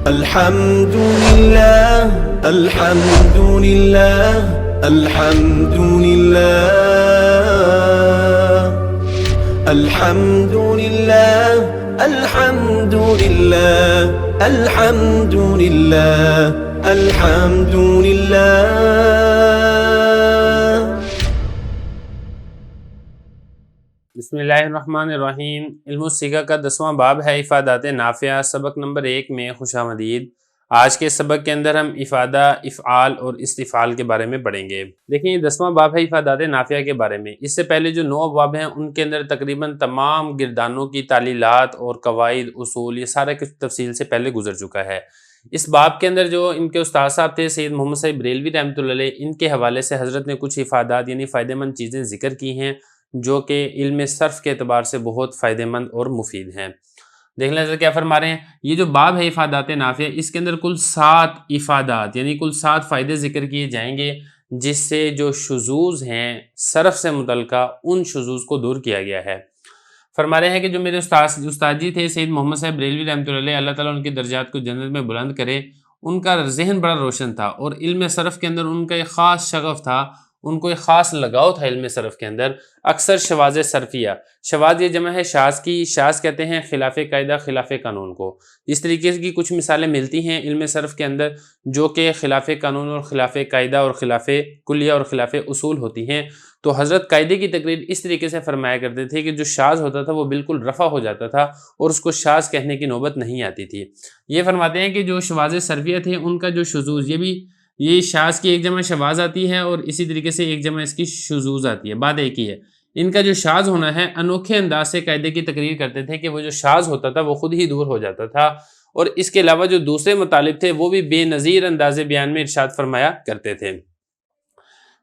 الحمد لله الحمد لله الحمد لله الحمد لله الحمد لله الحمد لله الحمد لله. بسم اللہ الرحمن الرحیم. علم الصیغہ کا 10واں باب ہے افادات نافعہ. سبق نمبر 1 میں خوش آمدید. آج کے سبق کے اندر ہم افادہ، افعال اور استفعال کے بارے میں پڑھیں گے. دیکھیں یہ 10واں باب ہے افادات نافعہ کے بارے میں. اس سے پہلے جو 9 باب ہیں ان کے اندر تقریباً تمام گردانوں کی تعلیلات اور قواعد، اصول، یہ سارا کچھ تفصیل سے پہلے گزر چکا ہے. اس باب کے اندر جو ان کے استاد صاحب تھے سید محمد صاحب بریلوی رحمۃ اللہ علیہ، ان کے حوالے سے حضرت نے کچھ افادات یعنی فائدہ مند چیزیں ذکر کی ہیں جو کہ علم صرف کے اعتبار سے بہت فائدہ مند اور مفید ہیں. دیکھ لیں کیا فرما رہے ہیں. یہ جو باب ہے افادات نافعہ، اس کے اندر کل 7 افادات یعنی کل 7 فائدے ذکر کیے جائیں گے جس سے جو شذوذ ہیں صرف سے متعلقہ ان شذوذ کو دور کیا گیا ہے. فرما رہے ہیں کہ جو میرے استاد جی تھے سید محمد صاحب بریلوی رحمۃ اللہ علیہ، اللہ تعالیٰ ان کی درجات کو جنت میں بلند کرے، ان کا ذہن بڑا روشن تھا اور علم صرف کے اندر ان کا ایک خاص شغف تھا، ان کو ایک خاص لگاؤ تھا علم صرف کے اندر. اکثر شواذ صرفیہ، شواذ یہ جمع ہے شاذ کی، شاذ کہتے ہیں خلاف قاعدہ، خلاف قانون کو. اس طریقے کی کچھ مثالیں ملتی ہیں علم صرف کے اندر جو کہ خلاف قانون اور خلاف قاعدہ اور خلاف کلیہ اور خلاف اصول ہوتی ہیں. تو حضرت قاعدے کی تقریر اس طریقے سے فرمایا کرتے تھے کہ جو شاذ ہوتا تھا وہ بالکل رفع ہو جاتا تھا اور اس کو شاذ کہنے کی نوبت نہیں آتی تھی. یہ فرماتے ہیں کہ جو شواذ صرفیہ تھے ان کا جو شذوذ، یہ شاذ کی ایک جمع شواذ آتی ہے اور اسی طریقے سے ایک جمع اس کی شذوذ آتی ہے، بات ایک ہی ہے. ان کا جو شاذ ہونا ہے انوکھے انداز سے قاعدے کی تقریر کرتے تھے کہ وہ جو شاذ ہوتا تھا وہ خود ہی دور ہو جاتا تھا، اور اس کے علاوہ جو دوسرے مطالب تھے وہ بھی بے نظیر انداز بیان میں ارشاد فرمایا کرتے تھے.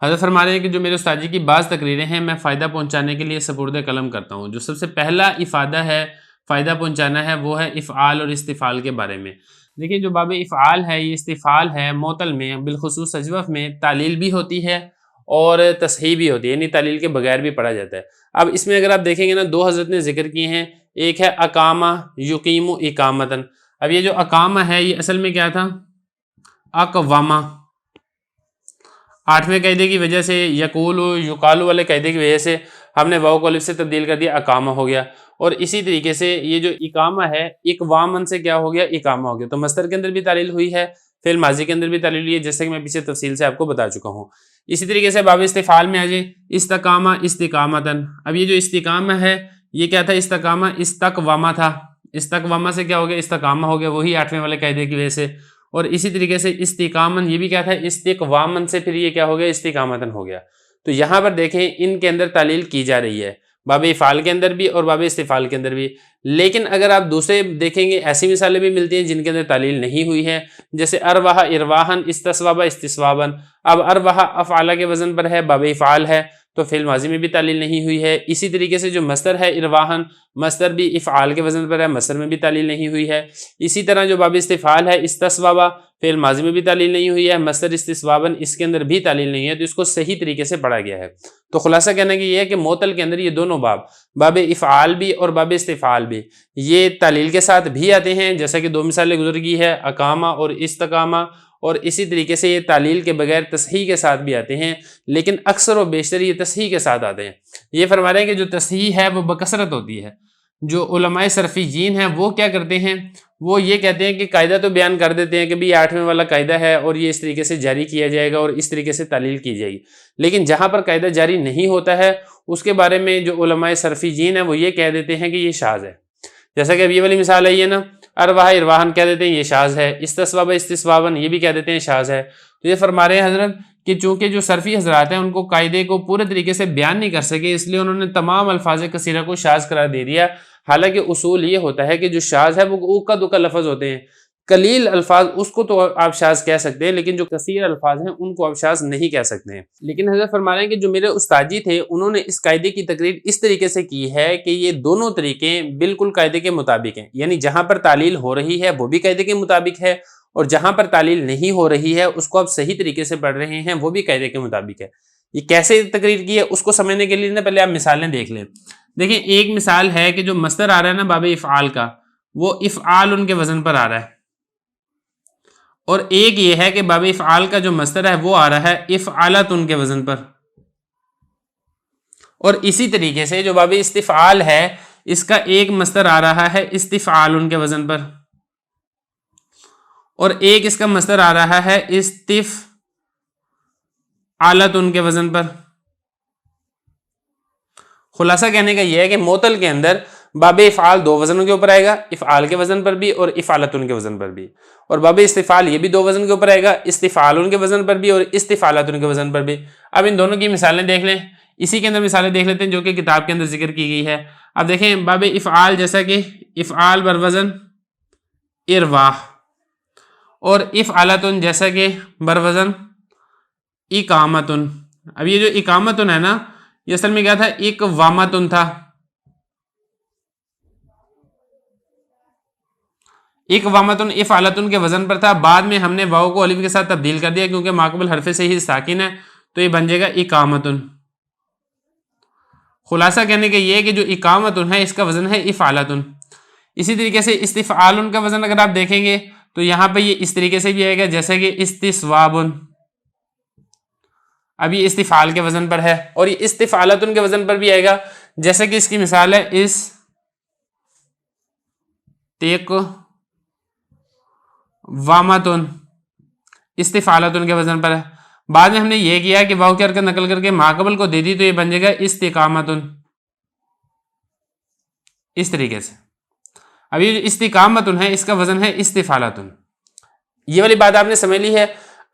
حضرت فرما رہے ہیں کہ جو میرے استاد جی کی بعض تقریریں ہیں میں فائدہ پہنچانے کے لیے سپرد قلم کرتا ہوں. جو سب سے پہلا افادہ ہے، فائدہ پہنچانا ہے، وہ ہے افعال اور استفعال کے بارے میں. دیکھیں جو باب افعال ہے، یہ استفعال ہے، معطل میں بالخصوص اجوف میں تعلیل بھی ہوتی ہے اور تصحیح بھی ہوتی ہے، یعنی تعلیل کے بغیر بھی پڑھا جاتا ہے. اب اس میں اگر آپ دیکھیں گے نا، 2 حضرت نے ذکر کیے ہیں. ایک ہے اقامہ یقیم اقامتن. اب یہ جو اقامہ ہے یہ اصل میں کیا تھا؟ اقوامہ. 8ویں قاعدے کی وجہ سے، یقول یقال والے قاعدے کی وجہ سے ہم نے واو کو الف سے تبدیل کر دیا، اقامہ ہو گیا. اور اسی طریقے سے یہ جو اقامہ ہے، اقوامن سے کیا ہو گیا؟ اقامہ ہو گیا. تو مصدر کے اندر بھی تعلیل ہوئی ہے، فعل ماضی کے اندر بھی تعلیل ہوئی ہے، جیسے کہ میں پیچھے تفصیل سے آپ کو بتا چکا ہوں. اسی طریقے سے باب استفعال میں آ جائیں، استقامہ استقامتن. اب یہ جو استقامہ ہے یہ کیا تھا؟ استقامہ استقوامہ تھا. استقوامہ سے کیا ہو گیا؟ استقامہ ہو گیا، وہی 8ویں والے قاعدے کی وجہ سے. اور اسی طریقے سے استقامن یہ بھی کیا تھا؟ استقوامن سے پھر یہ کیا ہو گیا؟ استقامتن ہو گیا. تو یہاں پر دیکھیں ان کے اندر تعلیل کی جا رہی ہے، باب افعال کے اندر بھی اور باب استفعال کے اندر بھی. لیکن اگر آپ دوسرے دیکھیں گے ایسی مثالیں بھی ملتی ہیں جن کے اندر تعلیل نہیں ہوئی ہے، جیسے ارواح ارواحن، استصواب استصوابن. اب ارواح افعال کے وزن پر ہے، باب افعال ہے، تو فعل ماضی میں بھی تعلیل نہیں ہوئی ہے. اسی طریقے سے جو مصدر ہے ارواحن، مصدر بھی افعال کے وزن پر ہے، مصدر میں بھی تعلیل نہیں ہوئی ہے. اسی طرح جو باب استفعال ہے، استصوابا، فعل ماضی میں بھی تعلیل نہیں ہوئی ہے، مصدر استصوابن اس کے اندر بھی تعلیل نہیں ہے. تو اس کو صحیح طریقے سے پڑھا گیا ہے. تو خلاصہ کہنا کہ یہ ہے کہ معطل کے اندر یہ دونوں باب افعال بھی اور باب استفعال بھی یہ تعلیل کے ساتھ بھی آتے ہیں، جیسا کہ 2 مثالیں گزر گئی ہے، اقامہ اور استقامہ. اور اسی طریقے سے یہ تعلیل کے بغیر تصحیح کے ساتھ بھی آتے ہیں، لیکن اکثر و بیشتر یہ تصحیح کے ساتھ آتے ہیں. یہ فرما رہے ہیں کہ جو تصحیح ہے وہ بکثرت ہوتی ہے. جو علماء صرفیین ہیں وہ کیا کرتے ہیں؟ وہ یہ کہتے ہیں کہ قاعدہ تو بیان کر دیتے ہیں کہ بھی 8ویں والا قاعدہ ہے اور یہ اس طریقے سے جاری کیا جائے گا اور اس طریقے سے تعلیل کی جائے گی. لیکن جہاں پر قاعدہ جاری نہیں ہوتا ہے اس کے بارے میں جو علماء صرفیین ہیں وہ یہ کہہ دیتے ہیں کہ یہ شاذ ہے. جیسا کہ اب یہ والی مثال ہے، یہ نا ارواح ارواحن کہہ دیتے ہیں یہ شاذ ہے، استصواب استتصوابن یہ بھی کہہ دیتے ہیں شاذ ہے. تو یہ فرما رہے ہیں حضرت کہ چونکہ جو صرفی حضرات ہیں ان کو قاعدے کو پورے طریقے سے بیان نہیں کر سکے، اس لیے انہوں نے تمام الفاظ کثیرہ کو شاذ قرار دے دیا. حالانکہ اصول یہ ہوتا ہے کہ جو شاذ ہے وہ اوکا دوکا لفظ ہوتے ہیں. قلیل الفاظ اس کو تو آپ شاذ کہہ سکتے ہیں، لیکن جو کثیر الفاظ ہیں ان کو آپ شاذ نہیں کہہ سکتے ہیں. لیکن حضرت فرما رہے ہیں کہ جو میرے استاد جی تھے انہوں نے اس قاعدے کی تقریر اس طریقے سے کی ہے کہ یہ دونوں طریقے بالکل قاعدے کے مطابق ہیں. یعنی جہاں پر تعلیل ہو رہی ہے وہ بھی قاعدے کے مطابق ہے، اور جہاں پر تعلیل نہیں ہو رہی ہے اس کو آپ صحیح طریقے سے پڑھ رہے ہیں وہ بھی قاعدے کے مطابق ہے. یہ کیسے تقریر کی ہے اس کو سمجھنے کے لیے نا پہلے آپ مثالیں دیکھ لیں. دیکھیں ایک مثال ہے کہ جو مصدر آ رہا ہے نا باب افعال کا، وہ افعال ان کے وزن پر آ رہا ہے. اور ایک یہ ہے کہ باب افعال کا جو مصدر ہے وہ آ رہا ہے افعالتن کے وزن پر، اور اسی طریقے سے جو باب استفعال ہے اس کا ایک مصدر آ رہا ہے استفعال کے وزن پر، اور ایک اس کا مصدر آ رہا ہے استفعالۃ کے وزن پر۔ خلاصہ کہنے کا یہ ہے کہ معطل کے اندر باب افعال دو وزنوں کے اوپر آئے گا، افعال کے وزن پر بھی اور افعالۃ کے وزن پر بھی، اور باب استفعال یہ بھی دو وزن کے اوپر آئے گا، استفعال کے وزن پر بھی اور استفعالۃ کے وزن پر بھی۔ اب ان دونوں کی مثالیں دیکھ لیں، اسی کے اندر مثالیں دیکھ لیتے ہیں جو کہ کتاب کے اندر ذکر کی گئی ہے۔ اب دیکھیں باب افعال جیسا کہ افعال بر وزن ارواح، اور افعالۃ جیسا کہ بر وزن اقامتن۔ اب یہ جو اقامتن ہے نا، یہ اصل میں کیا تھا؟ اقوامتن تھا، اقوامتن افعالتن کے وزن پر تھا، بعد میں ہم نے واو کو الف کے ساتھ تبدیل کر دیا کیونکہ ماقبل حرف سے ہی ساکن ہے، تو یہ بن جائے گا اقامتن۔ خلاصہ کہنے کا یہ ہے کہ جو اقامتن ہے اس کا وزن ہے افعالتن۔ اسی طریقے سے استفعال کا وزن اگر آپ دیکھیں گے تو یہاں پہ یہ اس طریقے سے بھی آئے گا جیسے کہ استصواب۔ اب یہ استفعال کے وزن پر ہے، اور یہ استفعالۃ کے وزن پر بھی آئے گا، جیسے کہ اس کی مثال ہے استقوامۃ، استفعالۃ کے وزن پر ہے۔ بعد میں ہم نے یہ کیا کہ واو کی حرکت نقل کر کے ماقبل کو دے دی تو یہ بن جائے گا استقامۃ، اس طریقے سے۔ اب یہ جو استقامۃ ہے اس کا وزن ہے استفعالۃ۔ یہ والی بات آپ نے سمجھ لی ہے۔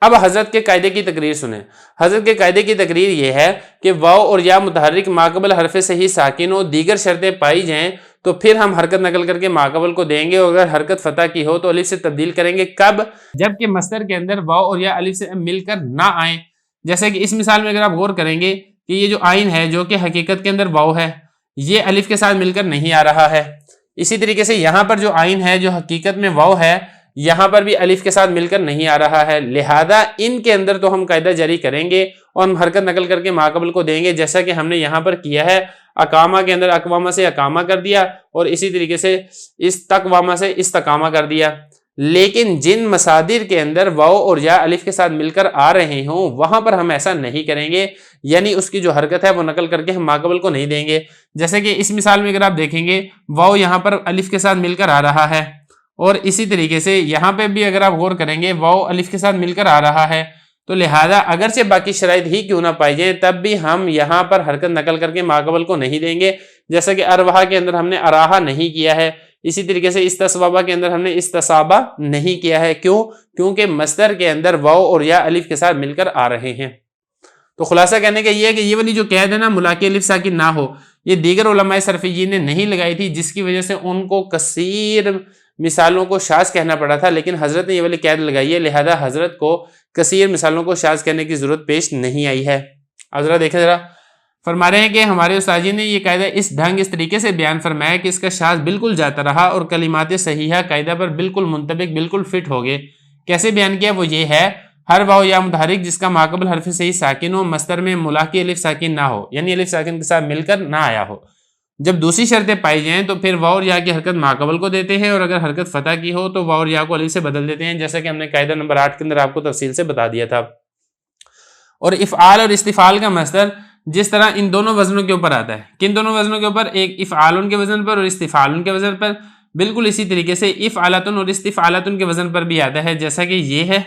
اب حضرت کے قاعدے کی تقریر سنیں۔ حضرت کے قاعدے کی تقریر یہ ہے کہ واو اور یا متحرک ماقبل حرف سے ہی ساکن ہو، دیگر شرطیں پائی جائیں تو پھر ہم حرکت نقل کر کے ماقبل کو دیں گے، اور اگر حرکت فتح کی ہو تو الف سے تبدیل کریں گے۔ کب؟ جبکہ مصدر کے اندر واو اور یا الف سے مل کر نہ آئیں۔ جیسے کہ اس مثال میں اگر آپ غور کریں گے کہ یہ جو آئین ہے جو کہ حقیقت کے اندر واو ہے، یہ الف کے ساتھ مل کر نہیں آ رہا ہے۔ اسی طریقے سے یہاں پر جو آئین ہے جو حقیقت میں واو ہے، یہاں پر بھی الف کے ساتھ مل کر نہیں آ رہا ہے، لہذا ان کے اندر تو ہم قاعدہ جاری کریں گے اور ہم حرکت نقل کر کے ماقبل کو دیں گے، جیسا کہ ہم نے یہاں پر کیا ہے۔ اقامہ کے اندر اقوامہ سے اقامہ کر دیا، اور اسی طریقے سے استقوامہ سے استقامہ کر دیا۔ لیکن جن مصادر کے اندر واو اور یا الف کے ساتھ مل کر آ رہے ہوں وہاں پر ہم ایسا نہیں کریں گے، یعنی اس کی جو حرکت ہے وہ نقل کر کے ہم ماقبل کو نہیں دیں گے۔ جیسے کہ اس مثال میں اگر آپ دیکھیں گے واو یہاں پر الف کے ساتھ مل کر آ رہا ہے، اور اسی طریقے سے یہاں پہ بھی اگر آپ غور کریں گے واو الف کے ساتھ مل کر آ رہا ہے، تو لہذا اگرچہ باقی شرائط ہی کیوں نہ پائی جائیں تب بھی ہم یہاں پر حرکت نقل کر کے ماقبل کو نہیں دیں گے۔ جیسا کہ ارواحہ کے اندر ہم نے اراحہ نہیں کیا ہے، اسی طریقے سے استصوابہ کے اندر ہم نے استصابہ نہیں کیا ہے۔ کیوں؟ کیونکہ مصدر کے اندر واو اور یا الف کے ساتھ مل کر آ رہے ہیں۔ تو خلاصہ کہنے کا یہ ہے کہ یہ والی جو قید ہے نا ملاقی الف ساکن نہ ہو، یہ دیگر علماء صرفیین نے نہیں لگائی تھی، جس کی وجہ سے ان کو کثیر مثالوں کو شاذ کہنا پڑا تھا، لیکن حضرت نے یہ والی قید لگائی ہے، لہذا حضرت کو کثیر مثالوں کو شاذ کہنے کی ضرورت پیش نہیں آئی ہے۔ اب ذرا دیکھیں، ذرا فرما رہے ہیں کہ ہمارے استاد جی نے یہ قاعدہ اس ڈھنگ اس طریقے سے بیان فرمایا کہ اس کا شاذ بالکل جاتا رہا اور کلمات صحیحہ قاعدہ پر بالکل منطبق، بالکل فٹ ہو گئے۔ کیسے بیان کیا؟ وہ یہ ہے، ہر واو یا متحرک جس کا ماقبل حرف سے ہی ساکن ہو، مصدر میں ملاقی الف ساکن نہ ہو، یعنی الف ساکن کے ساتھ مل کر نہ آیا ہو، جب دوسری شرطیں پائی جائیں تو پھر واو اور یا کی حرکت ماقبل کو دیتے ہیں، اور اگر حرکت فتح کی ہو تو واو اور یا کو الف سے بدل دیتے ہیں، جیسا کہ ہم نے قاعدہ نمبر 8 کے اندر آپ کو تفصیل سے بتا دیا تھا۔ اور افعال اور استفعال کا مصدر جس طرح ان دونوں وزنوں کے اوپر آتا ہے، کن دونوں وزنوں کے اوپر؟ ایک افعال کے وزن پر اور استفعال کے وزن پر، بالکل اسی طریقے سے افعالۃ اور استفعالۃ کے وزن پر بھی آتا ہے، جیسا کہ یہ ہے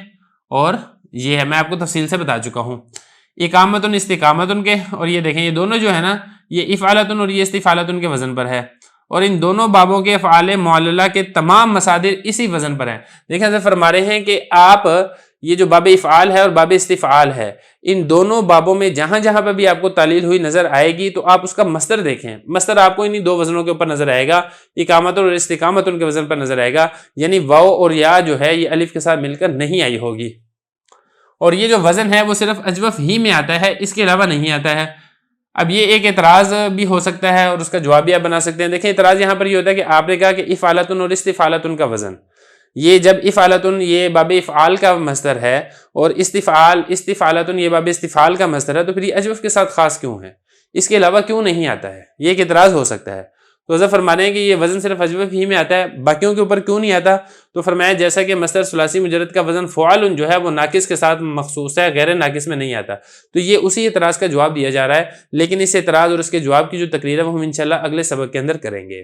اور یہ ہے، میں آپ کو تفصیل سے بتا چکا ہوں۔ اقامت استقامت کے، اور یہ دیکھیں یہ دونوں جو ہے نا یہ افعالۃ اور یہ استفعالۃ کے وزن پر ہے، اور ان دونوں بابوں کے افعال معللہ کے تمام مصادر اسی وزن پر ہیں۔ دیکھیں حضرت فرما رہے ہیں کہ آپ یہ جو باب افعال ہے اور باب استفعال ہے، ان دونوں بابوں میں جہاں جہاں پہ بھی آپ کو تعلیل ہوئی نظر آئے گی تو آپ اس کا مصدر دیکھیں، مصدر آپ کو انہی دو وزنوں کے اوپر نظر آئے گا، اقامت اور استقامت کے وزن پر نظر آئے گا، یعنی واو اور یا جو ہے یہ الف کے ساتھ مل کر نہیں آئی ہوگی، اور یہ جو وزن ہے وہ صرف اجوف ہی میں آتا ہے، اس کے علاوہ نہیں آتا ہے۔ اب یہ ایک اعتراض بھی ہو سکتا ہے اور اس کا جواب بھی آپ بنا سکتے ہیں۔ دیکھیں اعتراض یہاں پر یہ ہوتا ہے کہ آپ نے کہا کہ افعالۃ اور استفعالۃ کا وزن، یہ جب افعالۃ یہ باب افعال کا مصدر ہے اور استفعالۃ یہ باب استفعال کا مصدر ہے، تو پھر یہ اجوف کے ساتھ خاص کیوں ہے، اس کے علاوہ کیوں نہیں آتا ہے؟ یہ ایک اعتراض ہو سکتا ہے۔ تو حضرت فرما رہے ہیں کہ یہ وزن صرف اجوف ہی میں آتا ہے، باقیوں کے اوپر کیوں نہیں آتا؟ تو فرمایا جیسا کہ مصدر ثلاثی مجرد کا وزن فعل جو ہے وہ ناقص کے ساتھ مخصوص ہے، غیر ناقص میں نہیں آتا، تو یہ اسی اعتراض کا جواب دیا جا رہا ہے، لیکن اس اعتراض اور اس کے جواب کی جو تقریر ہے وہ ہم انشاءاللہ اگلے سبق کے اندر کریں گے۔